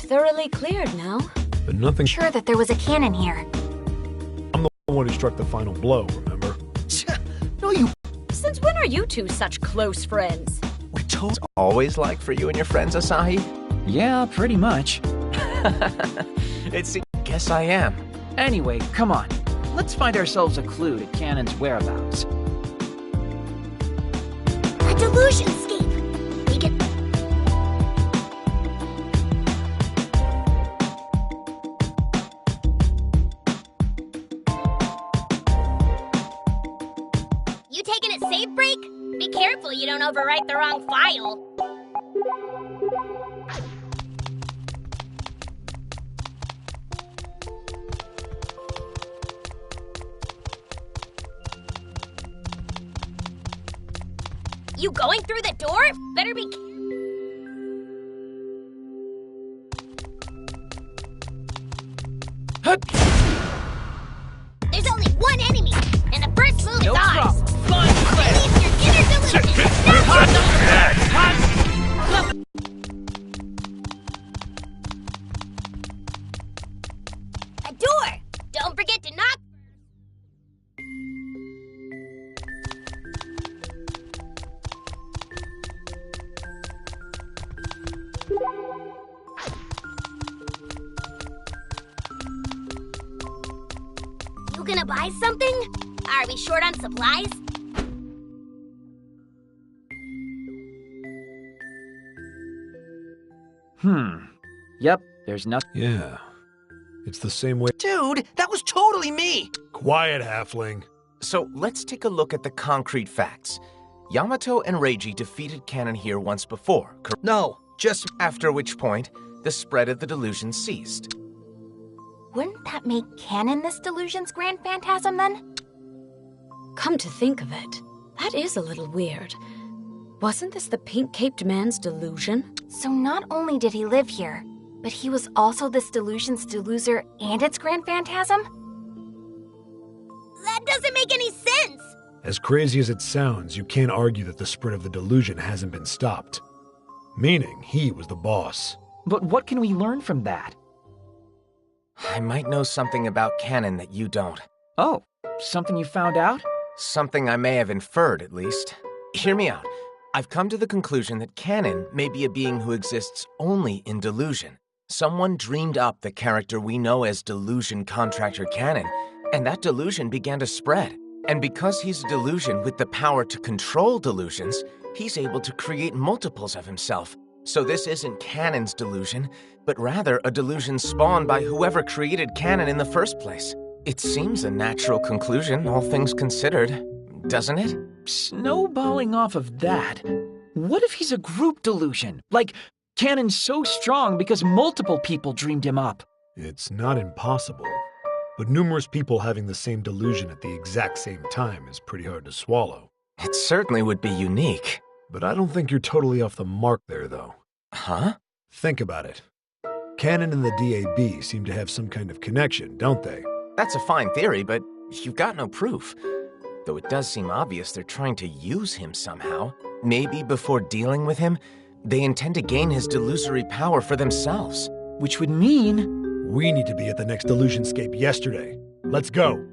thoroughly cleared now. But nothing. Sure that there was a cannon here. I'm the one who struck the final blow, remember? No, you... Since when are you two such close friends? We're told always like for you and your friends, Asahi? Yeah, pretty much. Guess I am. Anyway, come on. Let's find ourselves a clue to Cannon's whereabouts. A delusionscape! We can... You taking a save break? Be careful you don't overwrite the wrong file. You going through the door? Better be... There's only one enemy, and the first move is ours. Release your inner delusion. A door. Don't forget to knock. You gonna buy something? Are we short on supplies? Yep, there's nothing. Yeah. It's the same way. Dude, that was totally me! Quiet, halfling. So, let's take a look at the concrete facts. Yamato and Reiji defeated Cannon here once before, correct? No, just... After which point, the spread of the delusion ceased. Wouldn't that make Cannon this delusion's grand phantasm, then? Come to think of it, that is a little weird. Wasn't this the pink-caped man's delusion? So not only did he live here, but he was also this delusion's deluser and its grand phantasm? That doesn't make any sense. As crazy as it sounds, you can't argue that the spread of the delusion hasn't been stopped. Meaning, he was the boss. But what can we learn from that? I might know something about Cannon that you don't. Oh, something you found out? Something I may have inferred, at least. Hear me out. I've come to the conclusion that Cannon may be a being who exists only in delusion. Someone dreamed up the character we know as Delusion Contractor Cannon, and that delusion began to spread. And because he's a delusion with the power to control delusions, he's able to create multiples of himself. So this isn't Cannon's delusion, but rather a delusion spawned by whoever created Cannon in the first place. It seems a natural conclusion, all things considered, doesn't it? Snowballing off of that, what if he's a group delusion? Like, Cannon's so strong because multiple people dreamed him up. It's not impossible, but numerous people having the same delusion at the exact same time is pretty hard to swallow. It certainly would be unique. But I don't think you're totally off the mark there, though. Huh? Think about it. Cannon and the DAB seem to have some kind of connection, don't they? That's a fine theory, but you've got no proof. Though it does seem obvious they're trying to use him somehow. Maybe before dealing with him, they intend to gain his delusory power for themselves. Which would mean... We need to be at the next Delusionscape yesterday. Let's go!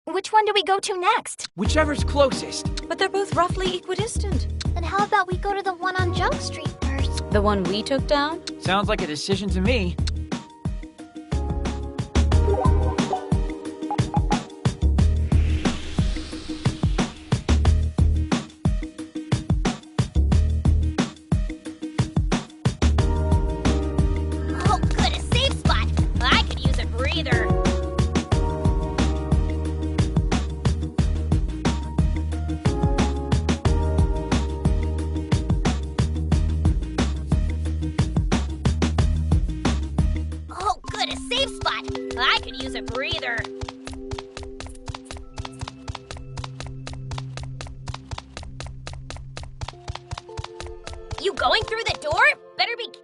Which one do we go to next? Whichever's closest. But they're both roughly equidistant. Then how about we go to the one on Junk Street first? The one we took down? Sounds like a decision to me. Oh, good, a safe spot. I could use a breather. Oh, good, a safe spot. I could use a breather. You going through the door? Better be careful.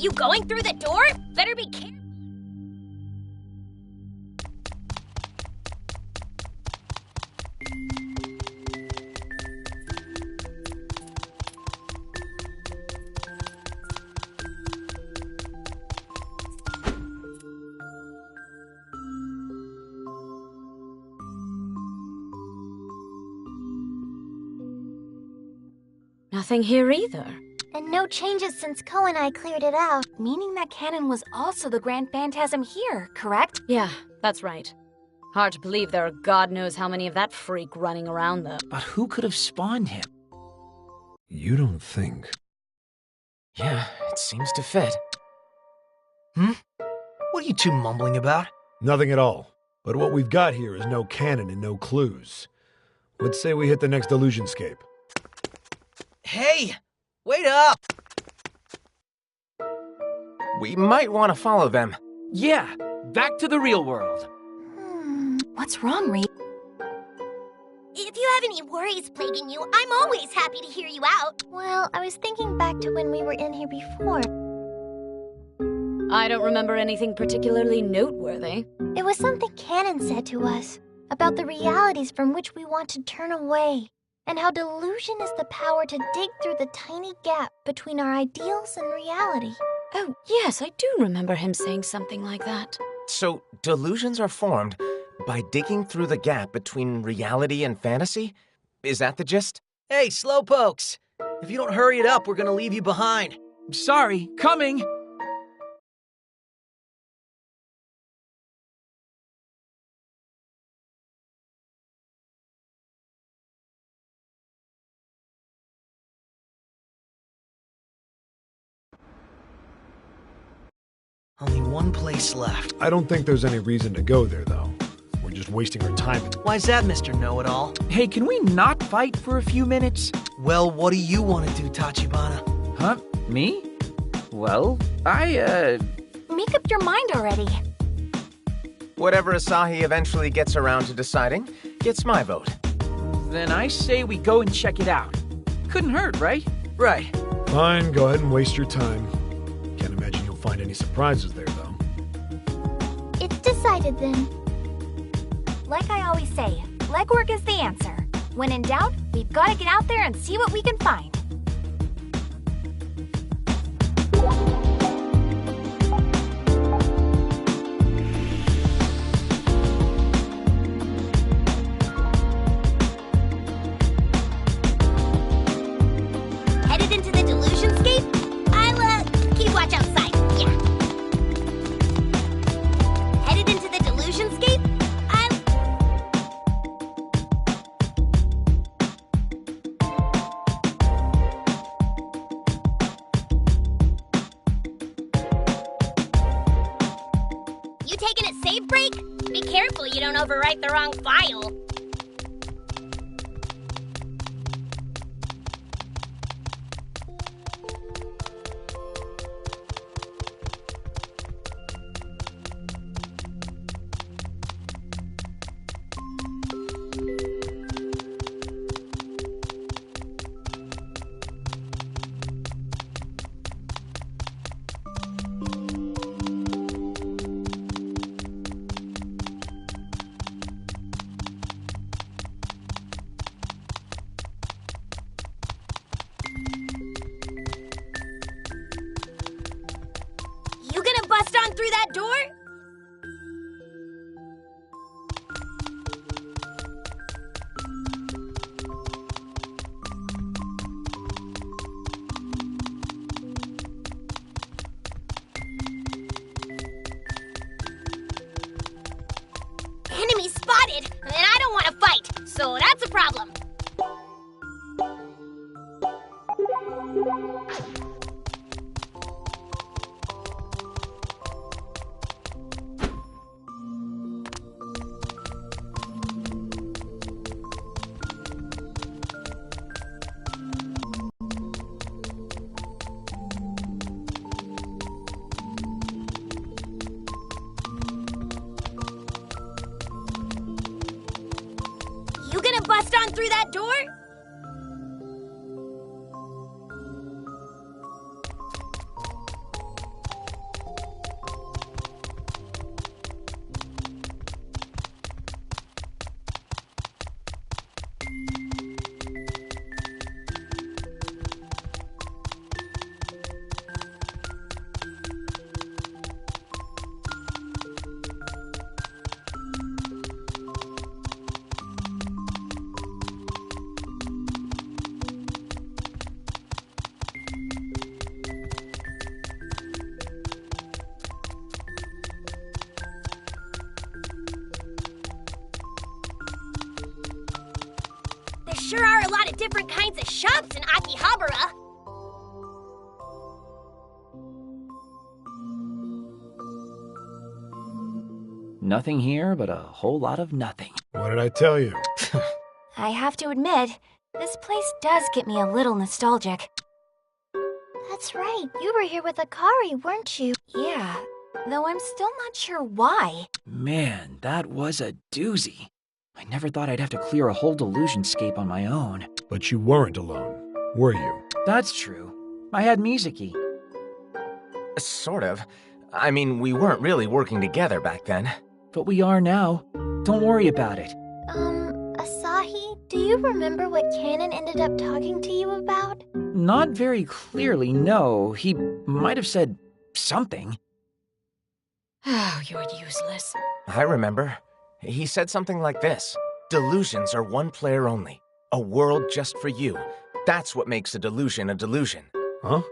You going through the door? Better be careful. Nothing here either. And no changes since Ko and I cleared it out. Meaning that Canon was also the Grand Phantasm here, correct? Yeah, that's right. Hard to believe there are God knows how many of that freak running around, though. But who could have spawned him? You don't think. Yeah, it seems to fit. What are you two mumbling about? Nothing at all. But what we've got here is no cannon and no clues. Let's say we hit the next delusionscape. Hey! Wait up! We might want to follow them. Yeah, back to the real world. What's wrong, Reed? If you have any worries plaguing you, I'm always happy to hear you out. Well, I was thinking back to when we were in here before. I don't remember anything particularly noteworthy. It was something Canon said to us about the realities from which we want to turn away, and how delusion is the power to dig through the tiny gap between our ideals and reality. Oh, yes, I do remember him saying something like that. So, delusions are formed by digging through the gap between reality and fantasy? Is that the gist? Hey, slowpokes! If you don't hurry it up, we're gonna leave you behind. Sorry, coming! Only one place left. I don't think there's any reason to go there, though. We're just wasting our time. Why's that, Mr. Know-It-All? Hey, can we not fight for a few minutes? Well, what do you want to do, Tachibana? Huh? Me? Well, Make up your mind already. Whatever Asahi eventually gets around to deciding gets my vote. Then I say we go and check it out. Couldn't hurt, right? Right. Fine, go ahead and waste your time. Can't imagine you'll find any surprises there, though. It's decided then. Like I always say, legwork is the answer. When in doubt, we've got to get out there and see what we can find. Headed into the delusionscape? I'll, keep watch outside. Yeah. Headed into the delusionscape? You taking a save break? Be careful you don't overwrite the wrong file. You gonna bust on through that door? Enemy spotted, and I don't want to fight, so that's a problem. You gonna bust on through that door? jumps in Akihabara. Nothing here but a whole lot of nothing. What did I tell you? I have to admit, this place does get me a little nostalgic. That's right, you were here with Akari, weren't you? Yeah, though I'm still not sure why. Man, that was a doozy. I never thought I'd have to clear a whole delusionscape on my own. But you weren't alone, were you? That's true. I had Mizuki. Sort of. I mean, we weren't really working together back then. But we are now. Don't worry about it. Asahi, do you remember what Kanon ended up talking to you about? Not very clearly, no. He might have said something. Oh, you're useless. I remember. He said something like this. Delusions are one player only. A world just for you. That's what makes a delusion a delusion. Huh?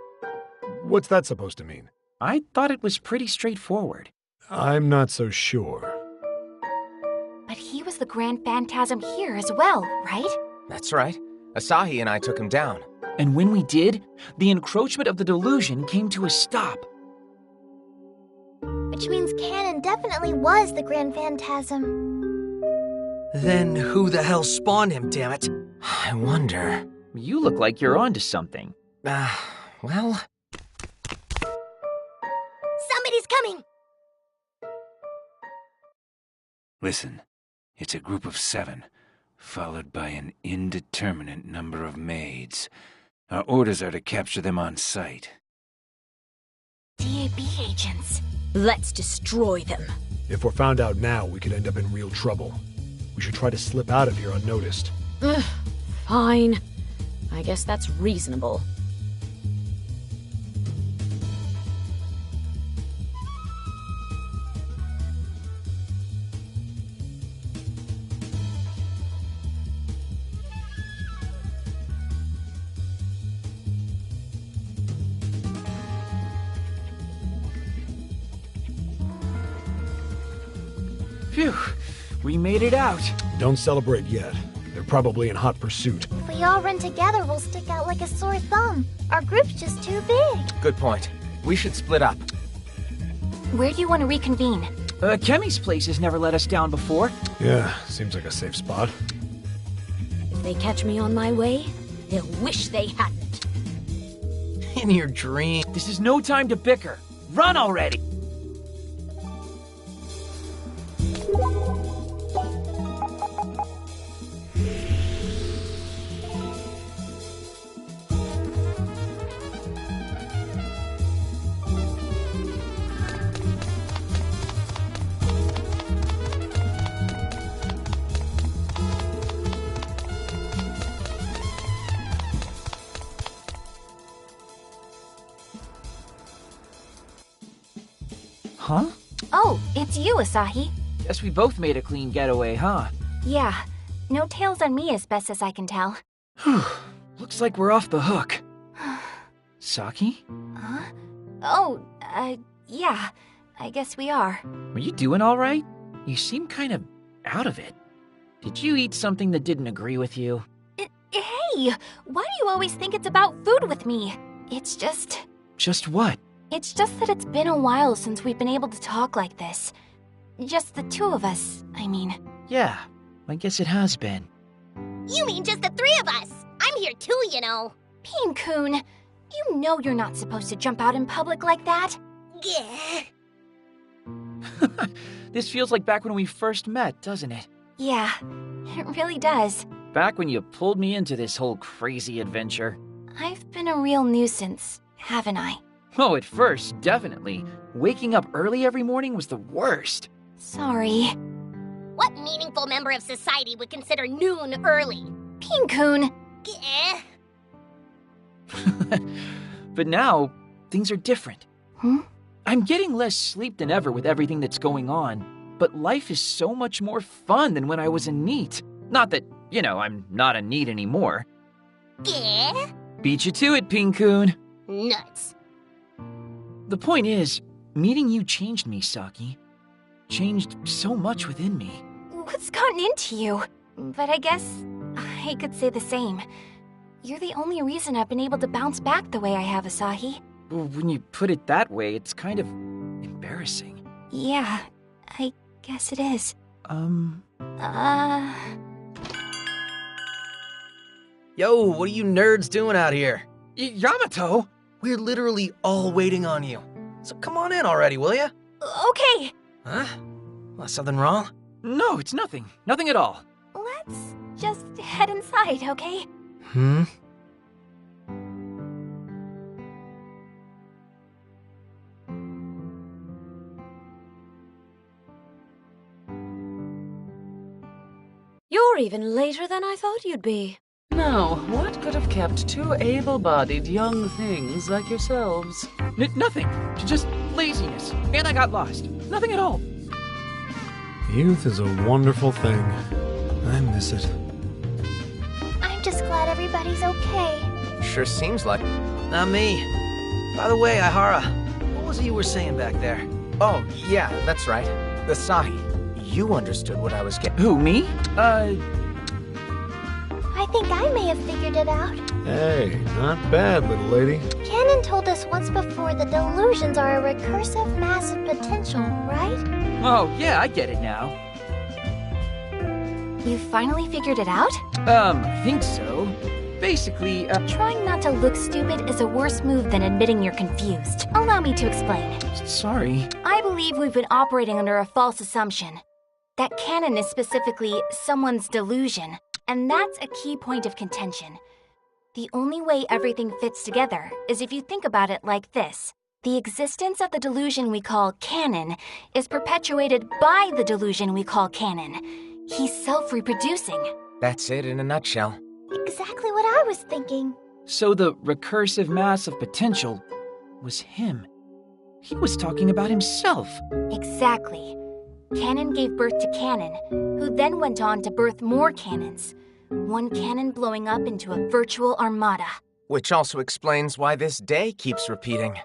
What's that supposed to mean? I thought it was pretty straightforward. I'm not so sure. But he was the Grand Phantasm here as well, right? That's right. Asahi and I took him down. And when we did, the encroachment of the delusion came to a stop. Which means Kanon definitely was the Grand Phantasm. Then who the hell spawned him, damn it? I wonder. You look like you're onto something. Well... Somebody's coming. Listen, it's a group of 7, followed by an indeterminate number of maids. Our orders are to capture them on sight. DAB agents. Let's destroy them. If we're found out now, we could end up in real trouble. We should try to slip out of here unnoticed. Fine. I guess that's reasonable. Phew, we made it out. Don't celebrate yet. They're probably in hot pursuit. If we all run together, we'll stick out like a sore thumb. Our group's just too big. Good point. We should split up. Where do you want to reconvene? Kemi's place has never let us down before. Yeah, seems like a safe spot. If they catch me on my way, they'll wish they hadn't. In your dream. This is no time to bicker. Run already! Huh? Oh, it's you, Asahi. Guess we both made a clean getaway, huh? Yeah. No tails on me as best as I can tell. Whew. Looks like we're off the hook. Saki? Huh? Oh, yeah. I guess we are. Are you doing all right? You seem kind of out of it. Did you eat something that didn't agree with you? Hey! Why do you always think it's about food with me? It's just... Just what? It's just that it's been a while since we've been able to talk like this. Just the two of us, I mean. Yeah, I guess it has been. You mean just the 3 of us? I'm here too, you know. Pin-kun, you know you're not supposed to jump out in public like that. Yeah. This feels like back when we first met, doesn't it? Yeah, it really does. Back when you pulled me into this whole crazy adventure. I've been a real nuisance, haven't I? Oh, at first, definitely. Waking up early every morning was the worst. Sorry. What meaningful member of society would consider noon early? Pin-kun. Yeah. But now, things are different. Hmm? I'm getting less sleep than ever with everything that's going on, but life is so much more fun than when I was a NEET. Not that, you know, I'm not a NEET anymore. Yeah. Beat you to it, Pin-kun. Nuts. The point is, meeting you changed me, Saki. Changed so much within me. What's gotten into you? But I guess I could say the same. You're the only reason I've been able to bounce back the way I have, Asahi. Well, when you put it that way, it's kind of embarrassing. Yeah, I guess it is. Yo, what are you nerds doing out here? Yamato? We're literally all waiting on you. So come on in already, will ya? Okay, Huh? Well, something wrong? No, it's nothing. Nothing at all. let's just head inside, okay? Hmm? You're even later than I thought you'd be. Now, what could have kept two able-bodied young things like yourselves? Nothing. Just laziness. And I got lost. Nothing at all. Youth is a wonderful thing. I miss it. I'm just glad everybody's okay. Sure seems like. Not me. By the way, Ihara, what was it you were saying back there? Oh, yeah, that's right. Asahi, you understood what I was getting. Who, me? I think I may have figured it out. Hey, not bad, little lady. Canon told us once before that delusions are a recursive mass of potential, right? Oh, yeah, I get it now. You finally figured it out? I think so. Basically, Trying not to look stupid is a worse move than admitting you're confused. Allow me to explain. sorry. I believe we've been operating under a false assumption. That canon is specifically someone's delusion, and that's a key point of contention. The only way everything fits together is if you think about it like this. The existence of the delusion we call canon is perpetuated by the delusion we call canon. He's self-reproducing. That's it in a nutshell. Exactly what I was thinking. So the recursive mass of potential was him. He was talking about himself. Exactly. Canon gave birth to canon, who then went on to birth more canons. One canon blowing up into a virtual armada. Which also explains why this day keeps repeating.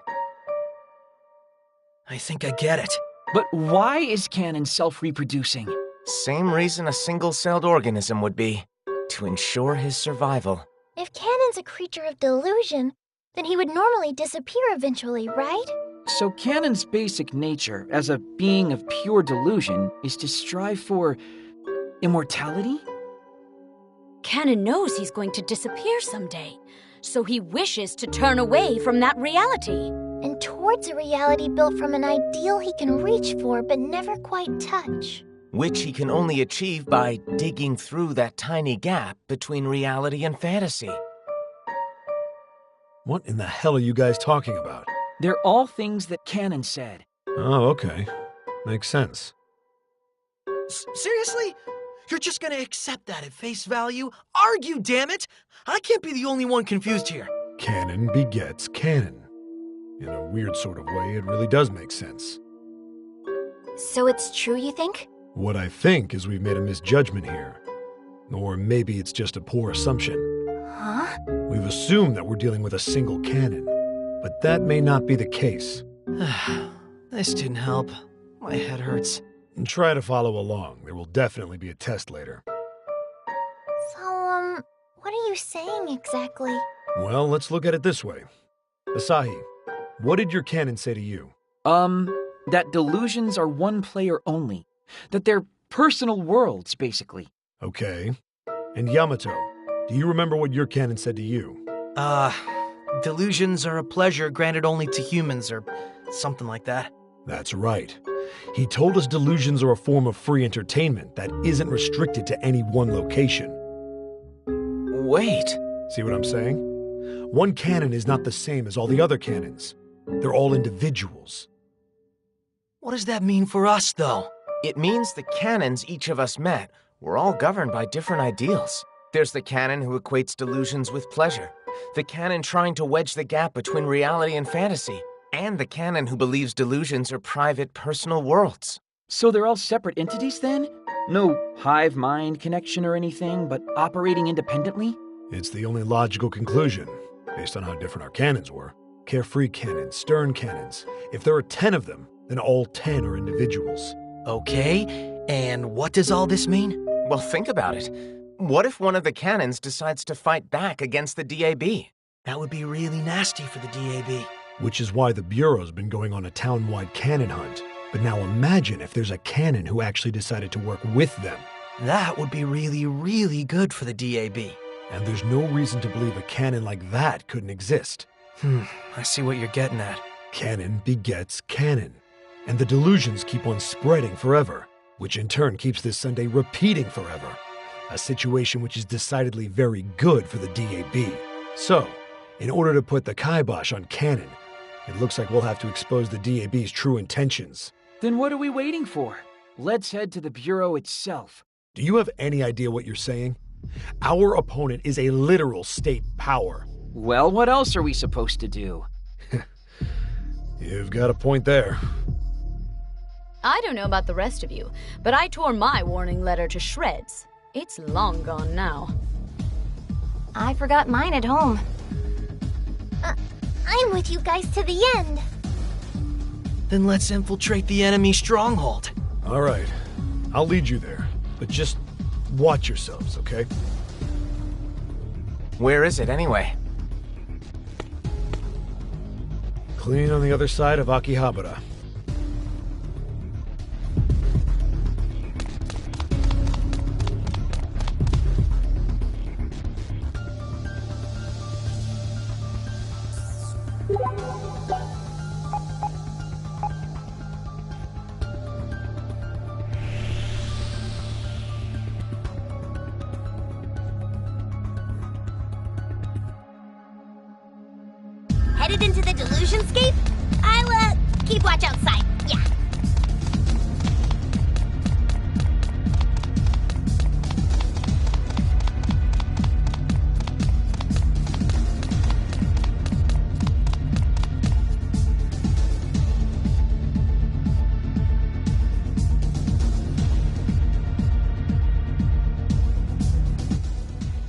I think I get it. But why is canon self-reproducing? Same reason a single-celled organism would be. To ensure his survival. If canon's a creature of delusion, then he would normally disappear eventually, right? So canon's basic nature, as a being of pure delusion, is to strive for immortality? Canon knows he's going to disappear someday, so he wishes to turn away from that reality. And towards a reality built from an ideal he can reach for but never quite touch. Which he can only achieve by digging through that tiny gap between reality and fantasy. What in the hell are you guys talking about? They're all things that canon said. Oh, okay. Makes sense. Seriously? You're just gonna accept that at face value? Argue, damn it! I can't be the only one confused here. Canon begets canon. In a weird sort of way, it really does make sense. So it's true, you think? What I think is we've made a misjudgment here. Or maybe it's just a poor assumption. Huh? We've assumed that we're dealing with a single canon, but that may not be the case. This didn't help. My head hurts. And try to follow along. There will definitely be a test later. So, what are you saying exactly? Well, let's look at it this way. Asahi, what did your canon say to you? That delusions are one player only. That they're personal worlds, basically. Okay. And Yamato, do you remember what your canon said to you? Delusions are a pleasure granted only to humans, or something like that. That's right. He told us delusions are a form of free entertainment that isn't restricted to any one location. Wait. See what I'm saying? One canon is not the same as all the other canons. They're all individuals. What does that mean for us, though? It means the canons each of us met were all governed by different ideals. There's the canon who equates delusions with pleasure, the canon trying to wedge the gap between reality and fantasy, and the canon who believes delusions are private, personal worlds. So they're all separate entities then? No hive mind connection or anything, but operating independently? It's the only logical conclusion, based on how different our canons were. Carefree canons, stern canons. If there are 10 of them, then all 10 are individuals. Okay, and what does all this mean? Well, think about it. What if one of the cannons decides to fight back against the DAB? That would be really nasty for the DAB. Which is why the Bureau's been going on a town-wide cannon hunt. But now imagine if there's a cannon who actually decided to work with them. That would be really, really good for the DAB. And there's no reason to believe a cannon like that couldn't exist. I see what you're getting at. Cannon begets cannon. And the delusions keep on spreading forever, which in turn keeps this Sunday repeating forever. A situation which is decidedly very good for the DAB. So, in order to put the kibosh on cannon, it looks like we'll have to expose the DAB's true intentions. Then what are we waiting for? Let's head to the Bureau itself. Do you have any idea what you're saying? Our opponent is a literal state power. Well, what else are we supposed to do? You've got a point there. I don't know about the rest of you, but I tore my warning letter to shreds. It's long gone now. I forgot mine at home. I'm with you guys to the end. Then let's infiltrate the enemy stronghold. All right, I'll lead you there, but just watch yourselves, okay? Where is it anyway? Clean on the other side of Akihabara. Headed into the Delusionscape? I'll, keep watch outside. Yeah.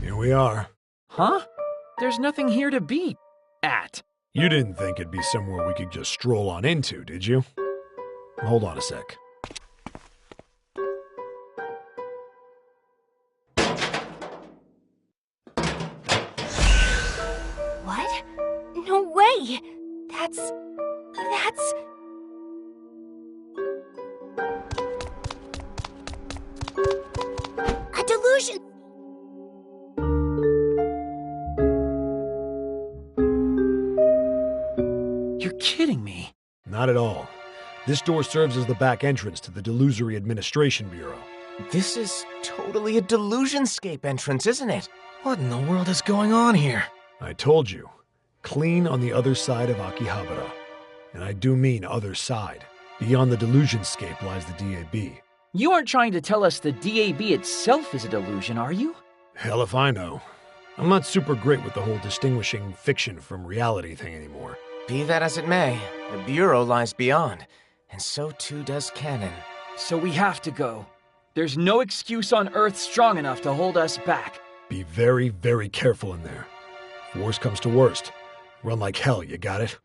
Here we are. Huh? There's nothing here to be at. You didn't think it'd be somewhere we could just stroll on into, did you? Hold on a sec. What? No way! That's... A delusion! You're kidding me. Not at all. This door serves as the back entrance to the Delusory Administration Bureau. This is totally a Delusionscape entrance, isn't it? What in the world is going on here? I told you. Clean on the other side of Akihabara. And I do mean other side. Beyond the Delusionscape lies the DAB. You aren't trying to tell us the DAB itself is a delusion, are you? Hell if I know. I'm not super great with the whole distinguishing fiction from reality thing anymore. Be that as it may, the Bureau lies beyond, and so too does canon. So we have to go. There's no excuse on Earth strong enough to hold us back. Be very, very careful in there. If worst comes to worst, run like hell, you got it?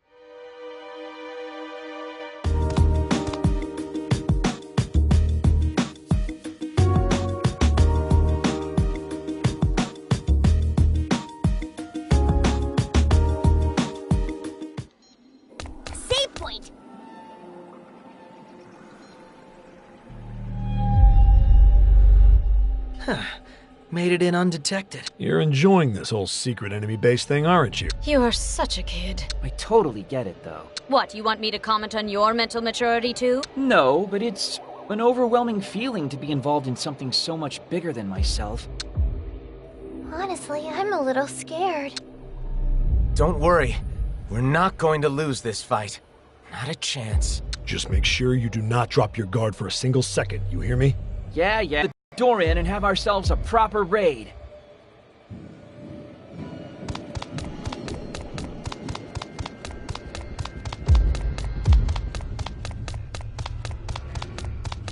Save point! Made it in undetected. You're enjoying this whole secret enemy base thing, aren't you? You are such a kid. I totally get it, though. What, you want me to comment on your mental maturity too? No, but it's an overwhelming feeling to be involved in something so much bigger than myself. Honestly, I'm a little scared. Don't worry. We're not going to lose this fight. Not a chance. Just make sure you do not drop your guard for a single second, you hear me? Yeah, the door in and have ourselves a proper raid.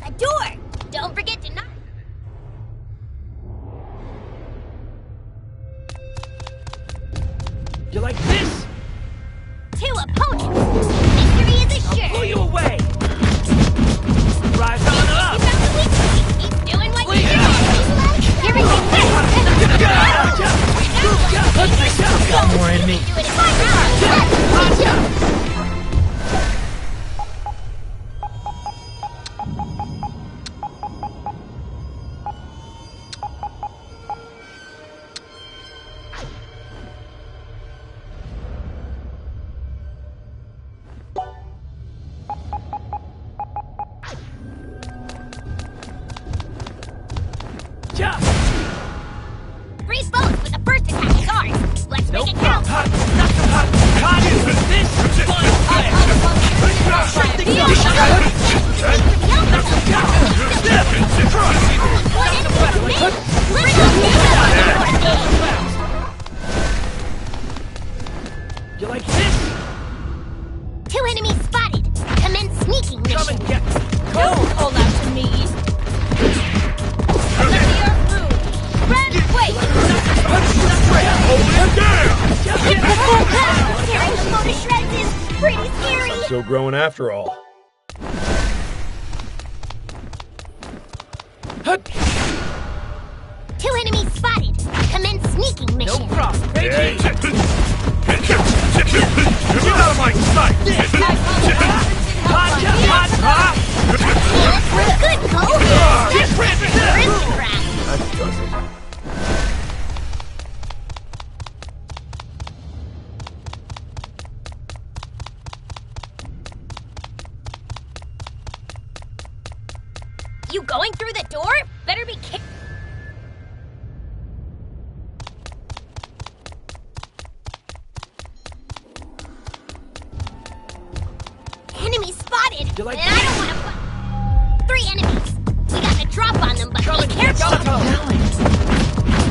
A door! Don't forget to knock. You like this? Two opponents! Victory is assured! Blow you away! Rise on up! You found the weak point! Keep doing what you're doing! Here we go! You like this? 2 enemies spotted. Commence sneaking mission. Come and get me. Don't call out to me. Let the earth move. Red, wait. Tearing the foe to shreds is pretty scary. I'm still growing after all. Hut. 2 enemies spotted. Commence sneaking No mission. problem. Reggie. Get out of my sight! Good go. That does it. You going through the door? Better be kicked. Enemy spotted! You like and I don't want to 3 enemies! We got the drop on them, but be careful!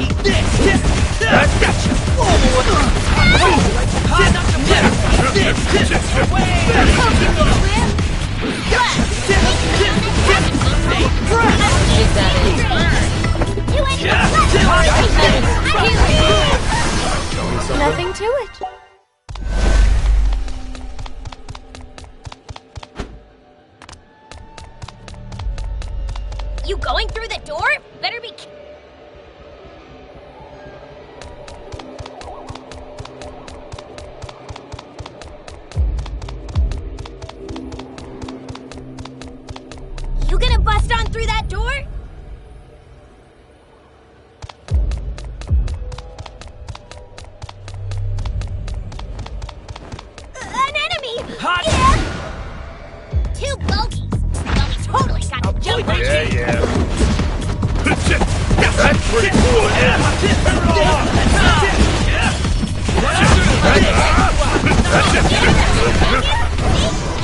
Eat this! Gotcha! Nothing to it. You going through the door? Better be You gonna bust on through that door? An enemy! Hot! Yeah. 2 bogeys. Well, we totally got to jump right Yeah. That's pretty cool,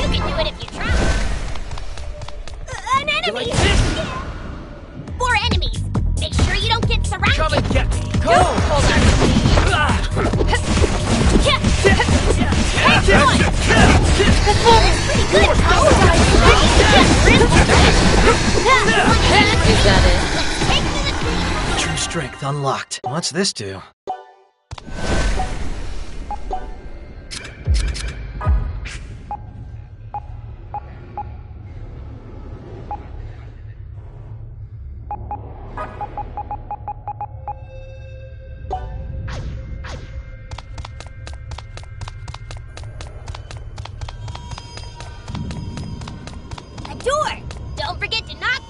You can do it if you try. An enemy! Yeah. 4 enemies. Make sure you don't get surrounded. Come and get me. Go! Hold on. Yeah. That's one. Pretty good. Is that it? Take to the tree. True strength unlocked. What's this do? A door. Don't forget to knock.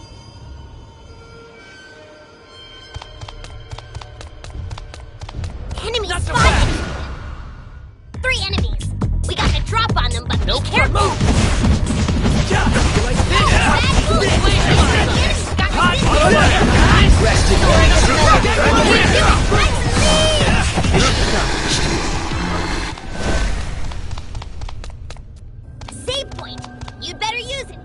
Enemy spotted! 3 enemies. We got the drop on them, but be careful. Save point. You'd better use it.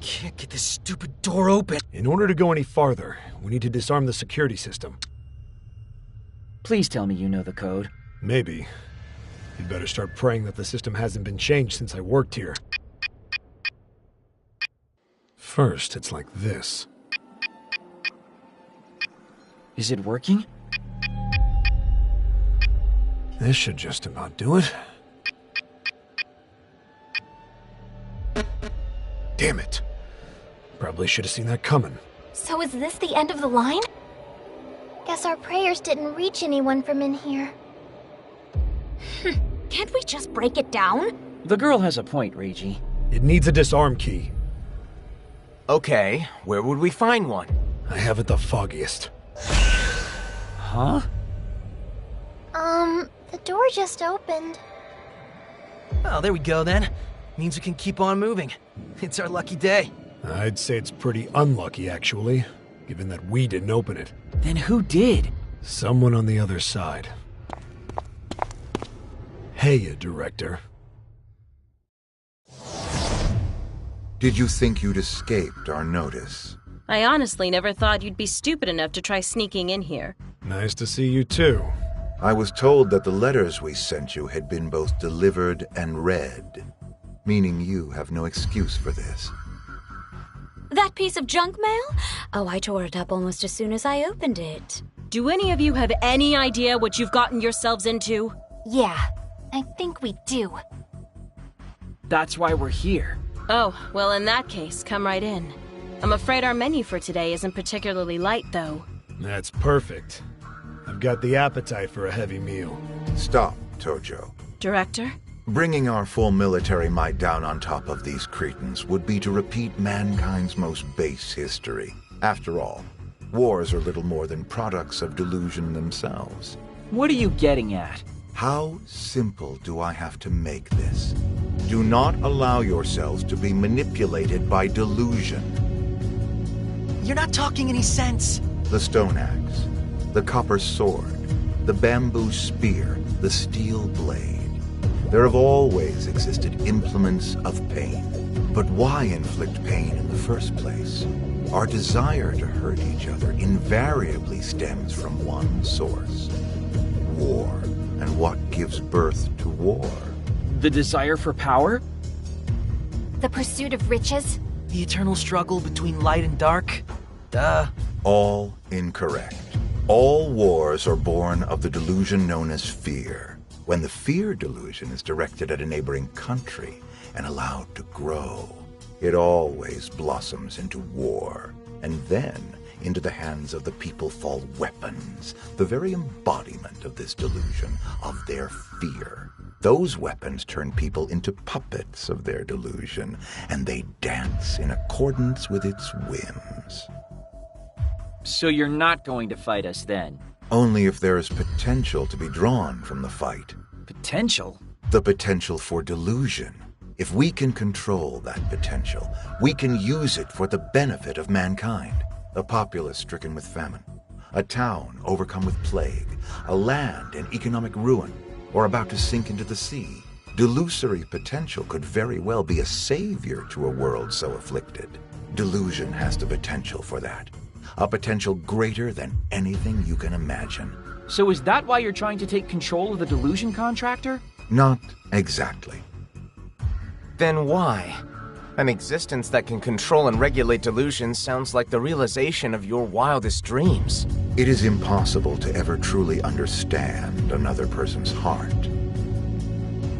Can't get this stupid door open. In order to go any farther, we need to disarm the security system. Please tell me you know the code. Maybe. You'd better start praying that the system hasn't been changed since I worked here. First, it's like this. Is it working? This should just about do it. Damn it. Probably should have seen that coming. So is this the end of the line? Guess our prayers didn't reach anyone from in here. Can't we just break it down? The girl has a point, Reiji. It needs a disarm key. Okay, where would we find one? I haven't the foggiest. Huh? The door just opened. Oh, there we go then. Means we can keep on moving. It's our lucky day. I'd say it's pretty unlucky, actually, given that we didn't open it. Then who did? Someone on the other side. Heya, Director. Did you think you'd escaped our notice? I honestly never thought you'd be stupid enough to try sneaking in here. Nice to see you too. I was told that the letters we sent you had been both delivered and read, meaning you have no excuse for this. That piece of junk mail? Oh, I tore it up almost as soon as I opened it. Do any of you have any idea what you've gotten yourselves into? Yeah, I think we do. That's why we're here. Oh, well in that case, come right in. I'm afraid our menu for today isn't particularly light, though. That's perfect. I've got the appetite for a heavy meal. Stop, Tojo. Director? Bringing our full military might down on top of these cretins would be to repeat mankind's most base history. After all, wars are little more than products of delusion themselves. What are you getting at? How simple do I have to make this? Do not allow yourselves to be manipulated by delusion. You're not talking any sense. The stone axe, the copper sword, the bamboo spear, the steel blade. There have always existed implements of pain. But why inflict pain in the first place? Our desire to hurt each other invariably stems from one source: war. And what gives birth to war? The desire for power? The pursuit of riches? The eternal struggle between light and dark? Duh. All incorrect. All wars are born of the delusion known as fear. When the fear delusion is directed at a neighboring country and allowed to grow, it always blossoms into war. And then, into the hands of the people fall weapons, the very embodiment of this delusion, of their fear. Those weapons turn people into puppets of their delusion, and they dance in accordance with its whims. So you're not going to fight us then? Only if there is potential to be drawn from the fight. Potential? The potential for delusion. If we can control that potential, we can use it for the benefit of mankind. A populace stricken with famine, a town overcome with plague, a land in economic ruin, or about to sink into the sea. Delusory potential could very well be a savior to a world so afflicted. Delusion has the potential for that. A potential greater than anything you can imagine. So is that why you're trying to take control of the delusion contractor? Not exactly. Then why? An existence that can control and regulate delusions sounds like the realization of your wildest dreams. It is impossible to ever truly understand another person's heart.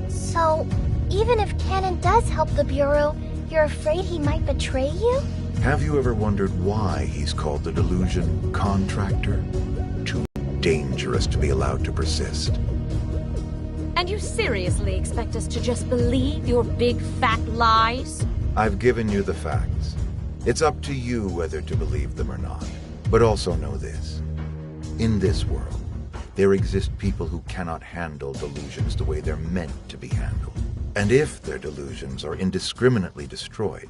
So, even if Cannon does help the Bureau, you're afraid he might betray you? Have you ever wondered why he's called the delusion contractor? Too dangerous to be allowed to persist. And you seriously expect us to just believe your big fat lies? I've given you the facts. It's up to you whether to believe them or not. But also know this. In this world, there exist people who cannot handle delusions the way they're meant to be handled. And if their delusions are indiscriminately destroyed,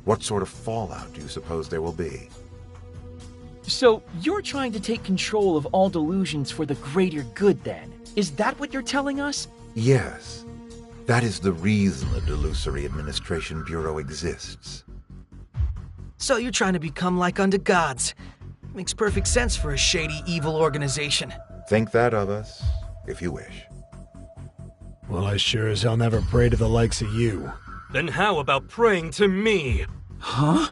what sort of fallout do you suppose there will be? So you're trying to take control of all delusions for the greater good then? Is that what you're telling us? Yes. That is the reason the Delusory Administration Bureau exists. So you're trying to become like unto gods. Makes perfect sense for a shady, evil organization. Think that of us, if you wish. Well, I sure as hell never pray to the likes of you. Then how about praying to me? Huh?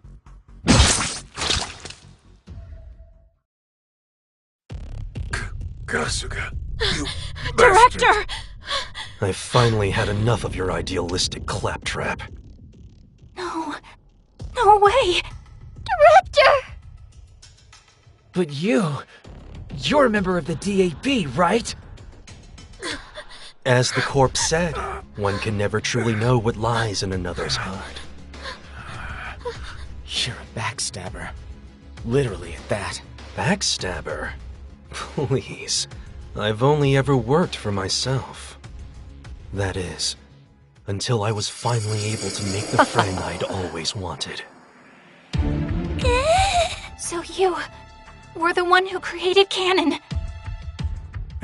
Kasuga, you Director! bastard. I finally had enough of your idealistic claptrap. No. No way! Director! But you're a member of the DAB, right? As the corpse said, one can never truly know what lies in another's heart. You're a backstabber. Literally at that. Backstabber? Please. I've only ever worked for myself. That is, until I was finally able to make the friend I'd always wanted. So you were the one who created Cannon.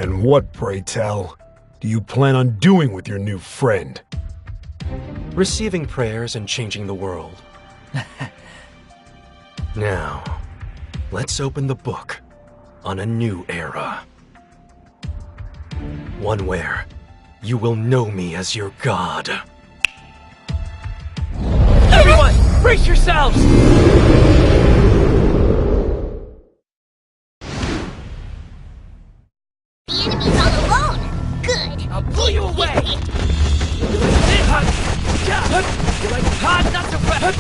And what, pray tell, do you plan on doing with your new friend? Receiving prayers and changing the world. Now, let's open the book on a new era. One where you will know me as your god. Everyone, brace yourselves! The enemy's all alone. Good. I'll pull you away! You like hot, not so wet!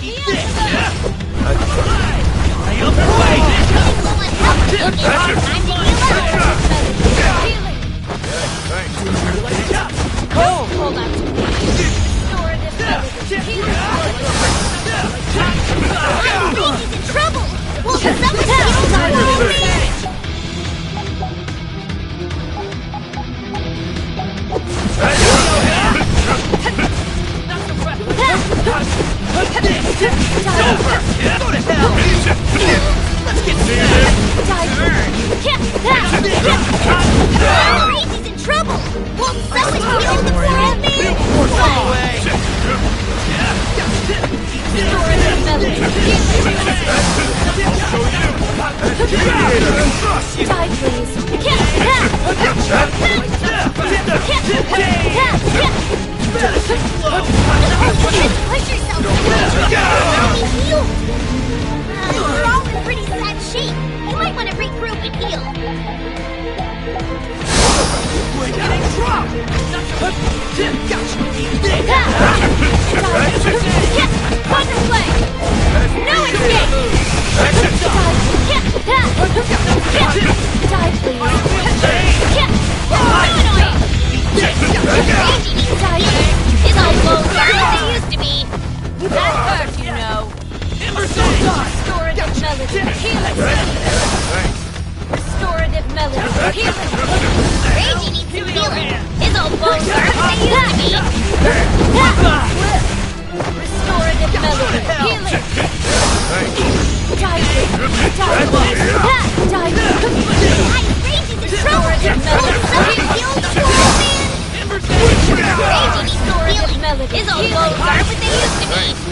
Eat this! Lay up your way! Cold! Hold on to me. Restore this melody. He's in trouble! Will someone heal the world? He's in trouble! Won't someone heal the poor old man? Die, please. Push yourself. We're all in pretty sad shape. You might want to regroup and heal. We're getting dropped! Butterfly! No escape! Die, please. His old bones aren't what they used to be. That hurt, you know. Restorative melody. Healing. Restorative melody. Healing. Reggie needs some healing. His old bones aren't what they used to be. Restorative melody. Healing. Die, please. Reggie's in trouble. Somebody heal the poor old man. Reggie needs some healing. His old bones aren't what they used to be.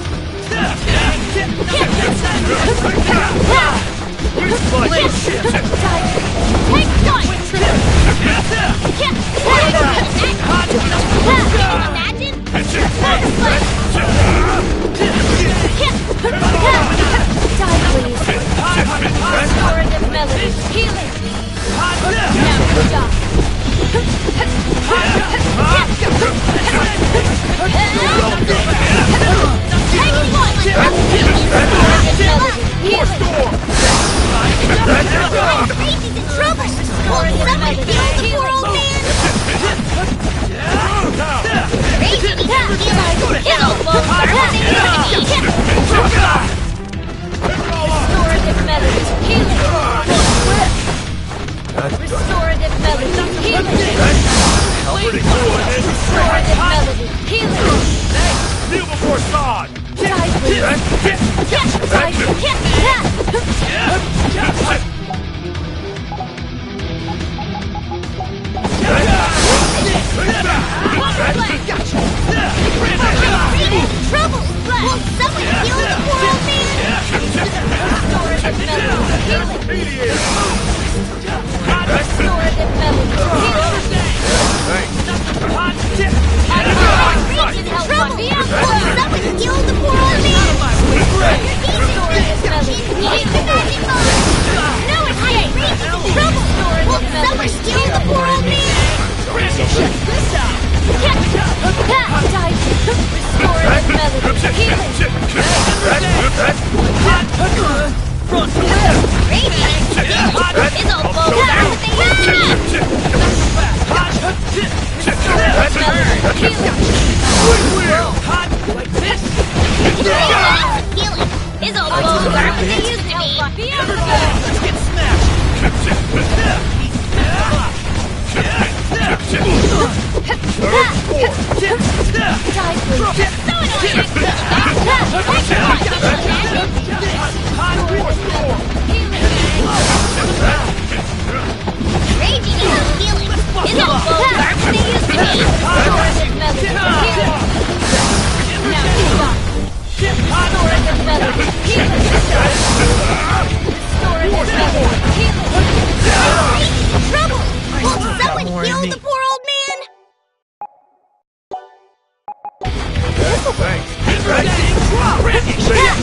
No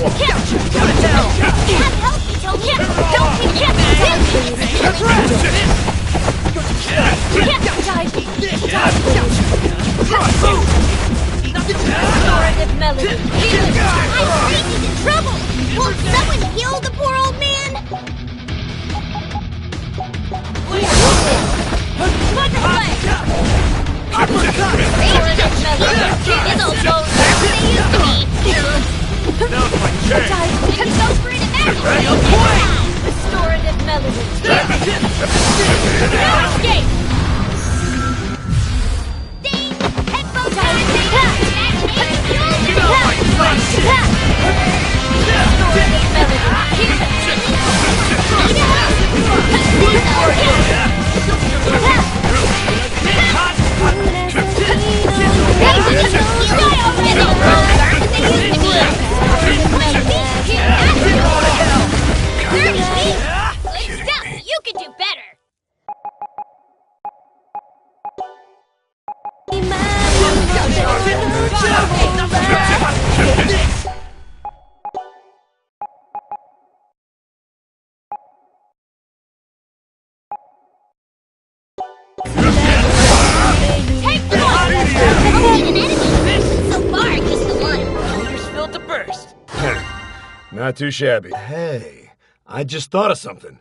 Have help, you told me! Don't you get me! Restorative melody. I'm afraid he's in trouble! Will someone heal the poor old man? Restorative melody. His old bones are what they used to be! Let's go for an imaginary! Restorative melody. Escape! Ding! Headphone time! You can do better! Take the one! An enemy! So far, just the one. You're spilled to burst. Not too shabby. Hey, I just thought of something.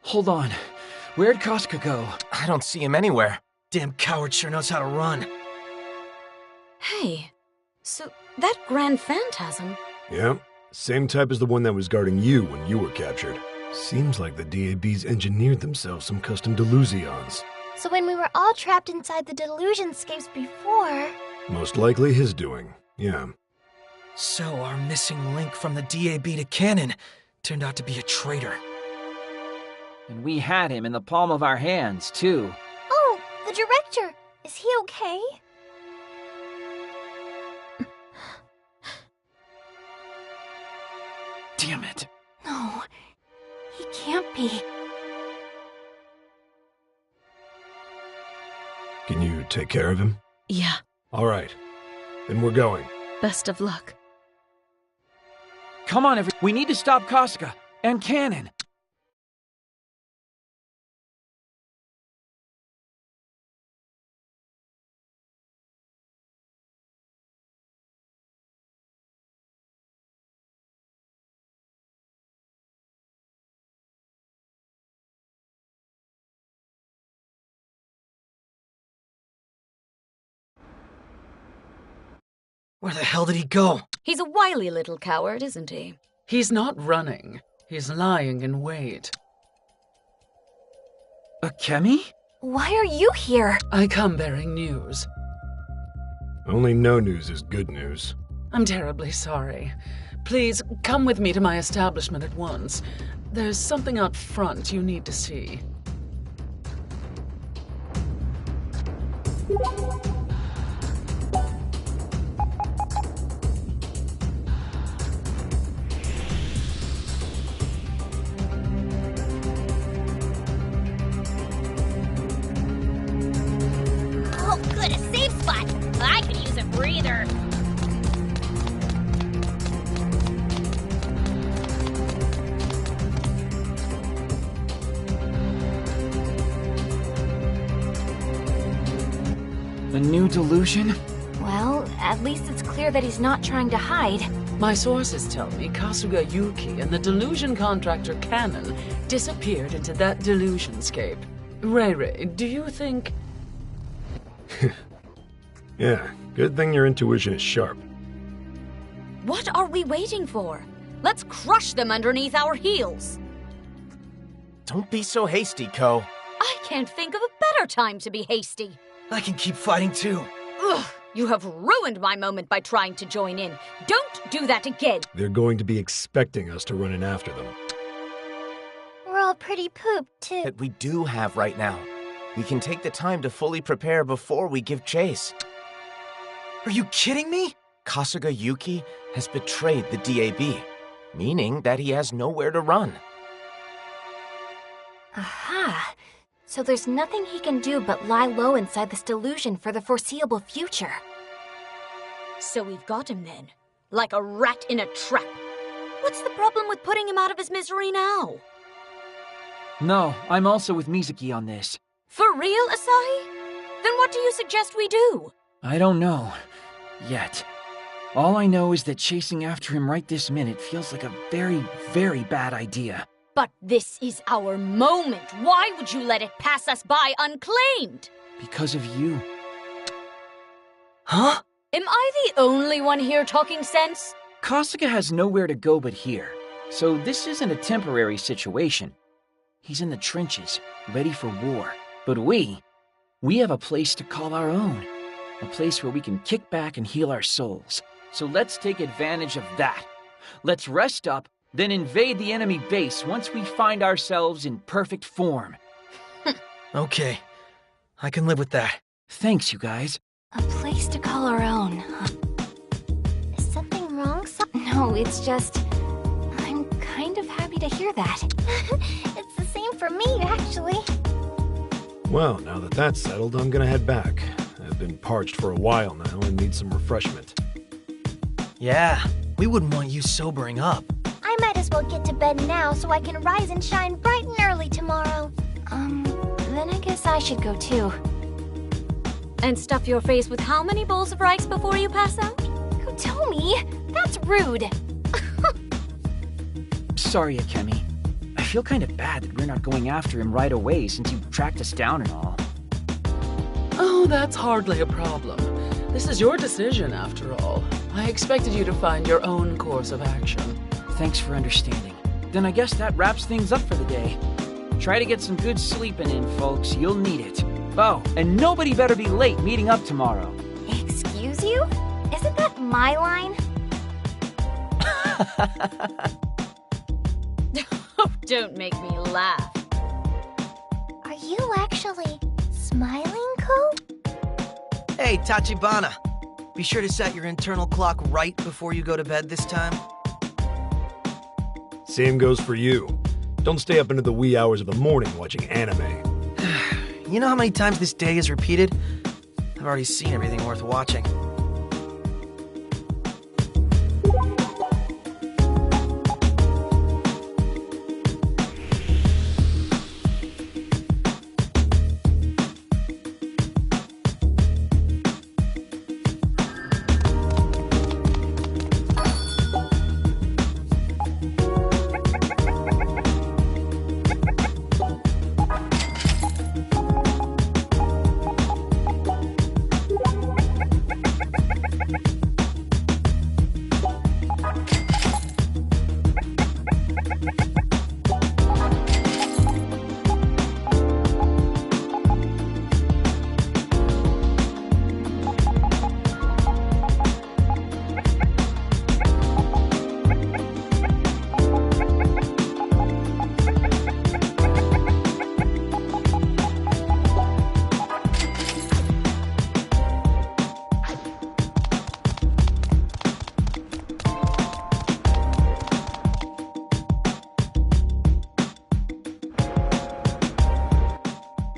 Hold on. Where'd Casca go? I don't see him anywhere. Damn coward sure knows how to run. Hey, so that Grand Phantasm... Yeah, same type as the one that was guarding you when you were captured. Seems like the DAB's engineered themselves some custom delusions. So when we were all trapped inside the delusionscapes before... Most likely his doing, yeah. So our missing link from the DAB to canon turned out to be a traitor. And we had him in the palm of our hands, too. Oh, the director. Is he okay? Damn it. No, he can't be. Can you take care of him? Yeah, All right, then we're going. best of luck. Come on, we need to stop Casca and Cannon. Where the hell did he go? He's a wily little coward, isn't he? He's not running. He's lying in wait. Akemi? Why are you here? I come bearing news. Only no news is good news. I'm terribly sorry. Please, come with me to my establishment at once. There's something out front you need to see. Oh, good, a safe spot. I could use a breather. A new delusion? Well, at least it's clear that he's not trying to hide. My sources tell me Kasuga Yuki and the delusion contractor Cannon disappeared into that delusionscape. Ray, do you think... Yeah, good thing your intuition is sharp. What are we waiting for? Let's crush them underneath our heels. Don't be so hasty, Ko. I can't think of a better time to be hasty. I can keep fighting too. Ugh, you have ruined my moment by trying to join in. Don't do that again. They're going to be expecting us to run in after them. We're all pretty pooped, too. That we do have right now. We can take the time to fully prepare before we give chase. Are you kidding me? Kasuga Yuki has betrayed the DAB, meaning that he has nowhere to run. Aha! So there's nothing he can do but lie low inside this delusion for the foreseeable future. So we've got him then, like a rat in a trap. What's the problem with putting him out of his misery now? No, I'm also with Mizuki on this. For real, Asahi? Then what do you suggest we do? I don't know. Yet. All I know is that chasing after him right this minute feels like a very, very bad idea. But this is our moment. Why would you let it pass us by unclaimed? Because of you. Huh? Am I the only one here talking sense? Kasuga has nowhere to go but here. So this isn't a temporary situation. He's in the trenches, ready for war. But we have a place to call our own. A place where we can kick back and heal our souls. So let's take advantage of that. Let's rest up, then invade the enemy base once we find ourselves in perfect form. Okay. I can live with that. Thanks, you guys. A place to call our own, huh? Is something wrong? No, it's just... I'm kind of happy to hear that. It's the same for me, actually. Well, now that that's settled, I'm gonna head back. I've been parched for a while now and need some refreshment. Yeah, we wouldn't want you sobering up. I might as well get to bed now so I can rise and shine bright and early tomorrow. Then I guess I should go too. And stuff your face with how many bowls of rice before you pass out? Who told me? That's rude. Sorry, Akemi. I feel kind of bad that we're not going after him right away since you tracked us down and all. Oh, that's hardly a problem. This is your decision, after all. I expected you to find your own course of action. Thanks for understanding. Then I guess that wraps things up for the day. Try to get some good sleeping in, folks. You'll need it. Oh, and nobody better be late meeting up tomorrow. Excuse you? Isn't that my line? Oh, don't make me laugh. Are you actually smiling, Ko? Hey, Tachibana. Be sure to set your internal clock right before you go to bed this time. Same goes for you. Don't stay up into the wee hours of the morning watching anime. You know how many times this day is repeated? I've already seen everything worth watching.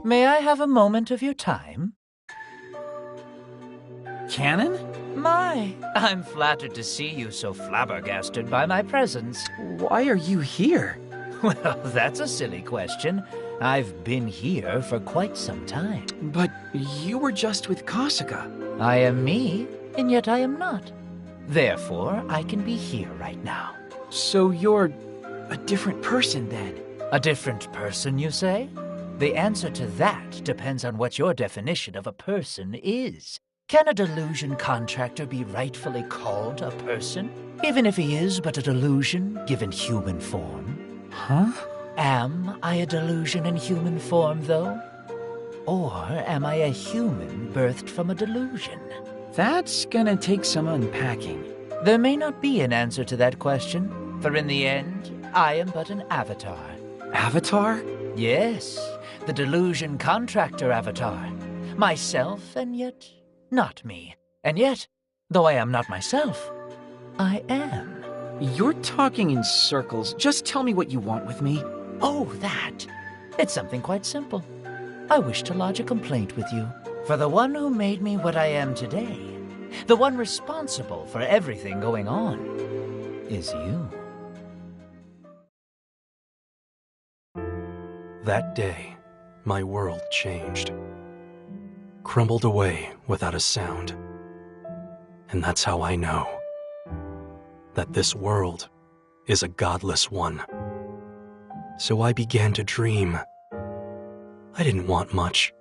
May I have a moment of your time? Canon? My, I'm flattered to see you so flabbergasted by my presence. Why are you here? Well, that's a silly question. I've been here for quite some time. But you were just with Kasuga. I am me, and yet I am not. Therefore, I can be here right now. So you're a different person then? A different person, you say? The answer to that depends on what your definition of a person is. Can a delusion contractor be rightfully called a person, even if he is but a delusion given human form? Huh? Am I a delusion in human form, though? Or am I a human birthed from a delusion? That's gonna take some unpacking. There may not be an answer to that question, for in the end, I am but an avatar. Avatar? Yes, the delusion contractor avatar. Myself, and yet not me. And yet, though I am not myself, I am. You're talking in circles. Just tell me what you want with me. Oh, that. It's something quite simple. I wish to lodge a complaint with you. For the one who made me what I am today, the one responsible for everything going on, is you. That day, my world changed. Crumbled away without a sound. And that's how I know that this world is a godless one. So I began to dream. I didn't want much,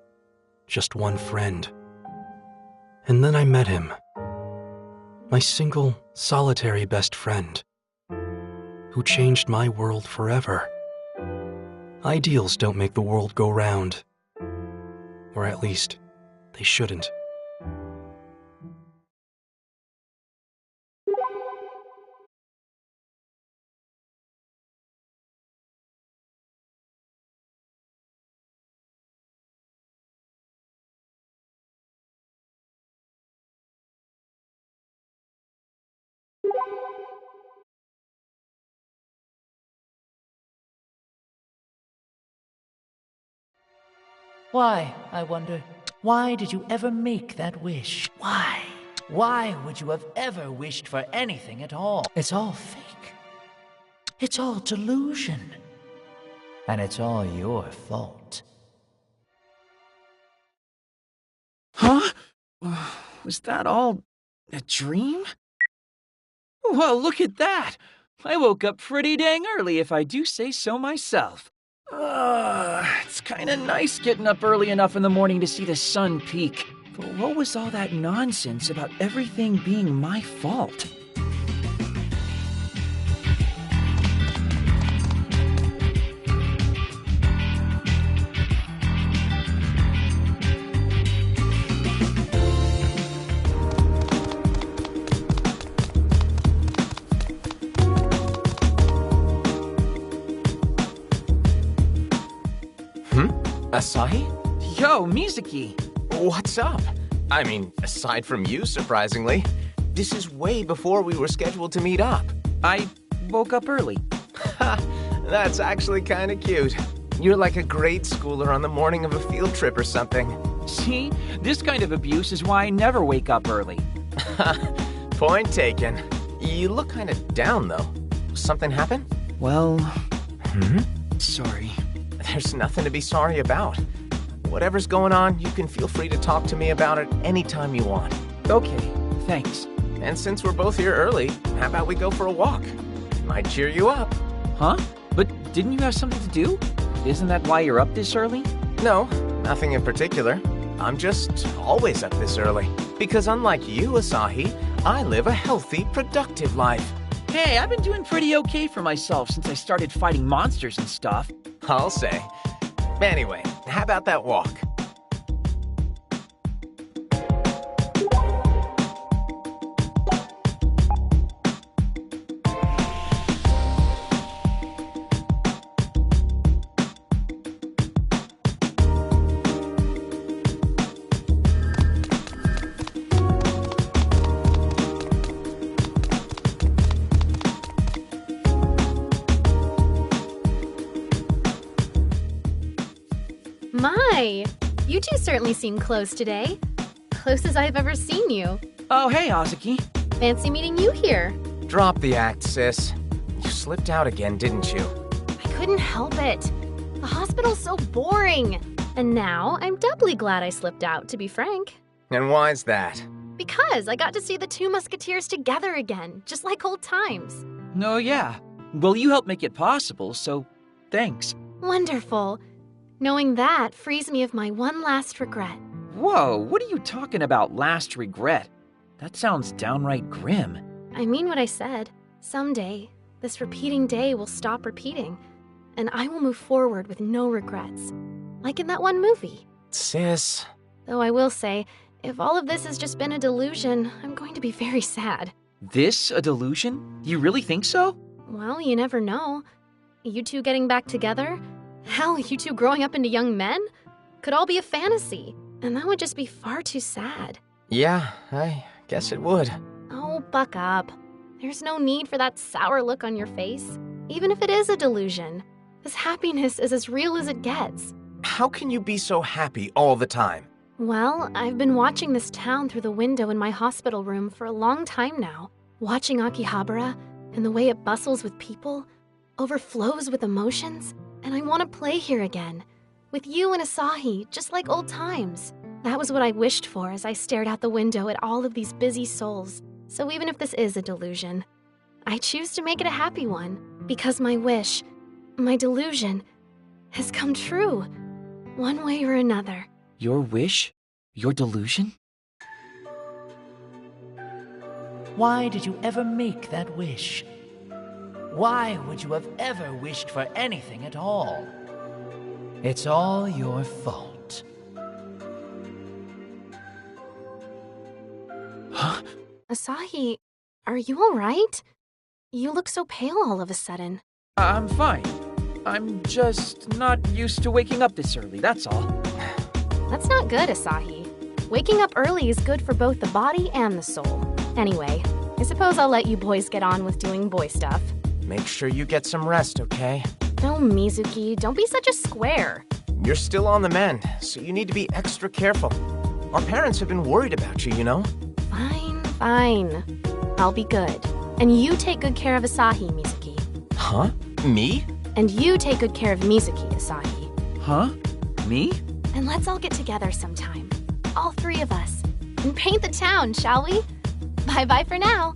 just one friend. And then I met him. My single, solitary best friend, who changed my world forever. Ideals don't make the world go round. Or at least, they shouldn't. Why, I wonder, why did you ever make that wish? Why? Why would you have ever wished for anything at all? It's all fake. It's all delusion. And it's all your fault. Huh? Was that all a dream? Well, look at that! I woke up pretty dang early, if I do say so myself. It's kinda nice getting up early enough in the morning to see the sun peak. But what was all that nonsense about everything being my fault? Asahi? Yo, Mizuki! What's up? I mean, aside from you, surprisingly. This is way before we were scheduled to meet up. I woke up early. Ha! That's actually kinda cute. You're like a grade schooler on the morning of a field trip or something. See? This kind of abuse is why I never wake up early. Point taken. You look kinda down, though. Something happen? Well... Sorry. There's nothing to be sorry about. Whatever's going on, you can feel free to talk to me about it anytime you want. Okay, thanks. And since we're both here early, how about we go for a walk? Might cheer you up. Huh? But didn't you have something to do? Isn't that why you're up this early? No, nothing in particular. I'm just always up this early. Because unlike you, Asahi, I live a healthy, productive life. Hey, I've been doing pretty okay for myself since I started fighting monsters and stuff. I'll say. Anyway, how about that walk? My! You two certainly seem close today. Closest I've ever seen you. Oh, hey, Azuki. Fancy meeting you here. Drop the act, sis. You slipped out again, didn't you? I couldn't help it. The hospital's so boring. And now I'm doubly glad I slipped out, to be frank. And why's that? Because I got to see the two musketeers together again, just like old times. Oh, yeah. Well, you helped make it possible, so thanks. Wonderful. Knowing that frees me of my one last regret. Whoa, what are you talking about, last regret? That sounds downright grim. I mean what I said. Someday, this repeating day will stop repeating, and I will move forward with no regrets. Like in that one movie. Sis. Though I will say, if all of this has just been a delusion, I'm going to be very sad. This a delusion? You really think so? Well, you never know. You two getting back together? Hell, you two growing up into young men? Could all be a fantasy, and that would just be far too sad. Yeah, I guess it would. Oh, buck up. There's no need for that sour look on your face, even if it is a delusion. This happiness is as real as it gets. How can you be so happy all the time? Well, I've been watching this town through the window in my hospital room for a long time now. Watching Akihabara and the way it bustles with people, overflows with emotions, and I want to play here again. With you and Asahi, just like old times. That was what I wished for as I stared out the window at all of these busy souls. So even if this is a delusion, I choose to make it a happy one. Because my wish, my delusion, has come true. One way or another. Your wish? Your delusion? Why did you ever make that wish? Why would you have ever wished for anything at all? It's all your fault. Huh? Asahi, are you alright? You look so pale all of a sudden. I'm fine. I'm just not used to waking up this early, that's all. That's not good, Asahi. Waking up early is good for both the body and the soul. Anyway, I suppose I'll let you boys get on with doing boy stuff. Make sure you get some rest, okay? No, Mizuki, don't be such a square. You're still on the mend, so you need to be extra careful. Our parents have been worried about you, you know? Fine. I'll be good. And you take good care of Asahi, Mizuki. Huh? Me? And you take good care of Mizuki, Asahi. Huh? Me? And let's all get together sometime. All three of us. And paint the town, shall we? Bye-bye for now.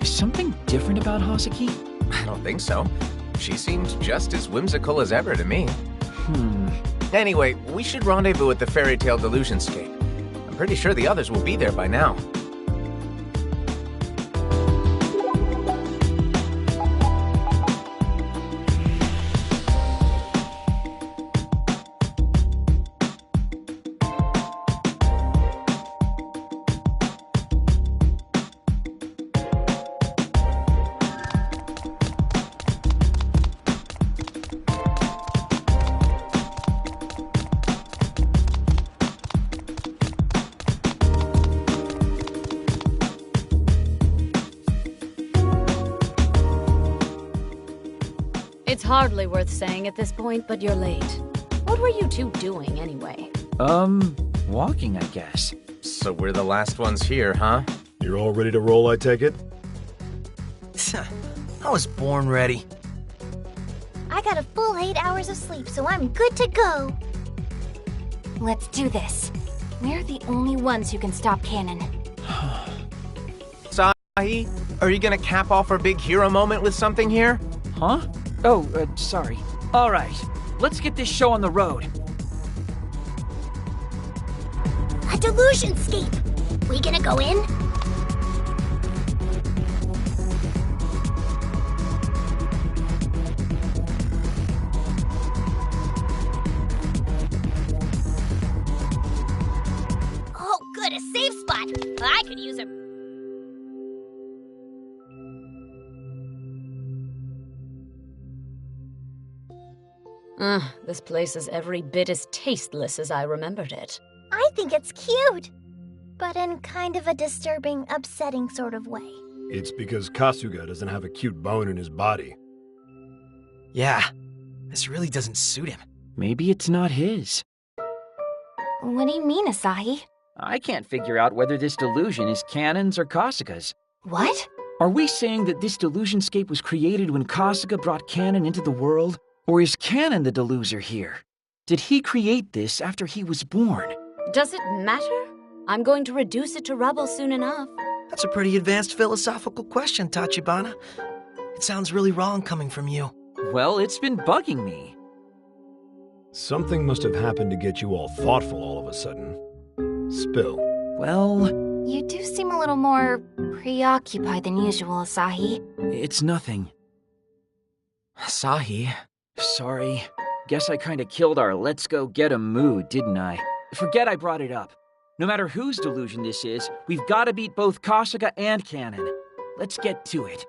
Is something different about Hasaki? I don't think so. She seems just as whimsical as ever to me. Anyway, we should rendezvous at the Fairy Tale Delusionscape. I'm pretty sure the others will be there by now. It's hardly worth saying at this point, but you're late. What were you two doing anyway? Walking, I guess. So we're the last ones here, huh? You're all ready to roll, I take it? I was born ready. I got a full 8 hours of sleep, so I'm good to go. Let's do this. We're the only ones who can stop Cannon. Sahi, are you gonna cap off our big hero moment with something here? Huh? Oh, sorry. All right, let's get this show on the road. A delusionscape. We gonna go in? Oh, good, a safe spot. I could use a... This place is every bit as tasteless as I remembered it. I think it's cute, but in kind of a disturbing, upsetting sort of way. It's because Kasuga doesn't have a cute bone in his body. Yeah, this really doesn't suit him. Maybe it's not his. What do you mean, Asahi? I can't figure out whether this delusion is Cannon's or Kasuga's. What? Are we saying that this delusionscape was created when Kasuga brought Cannon into the world? Or is Cannon the deluser here? Did he create this after he was born? Does it matter? I'm going to reduce it to rubble soon enough. That's a pretty advanced philosophical question, Tachibana. It sounds really wrong coming from you. Well, it's been bugging me. Something must have happened to get you all thoughtful all of a sudden. Spill. Well... You do seem a little more preoccupied than usual, Asahi. It's nothing. Asahi... Sorry. Guess I kinda killed our let's go get 'em mood, didn't I? Forget I brought it up. No matter whose delusion this is, we've gotta beat both Kasuga and Cannon. Let's get to it.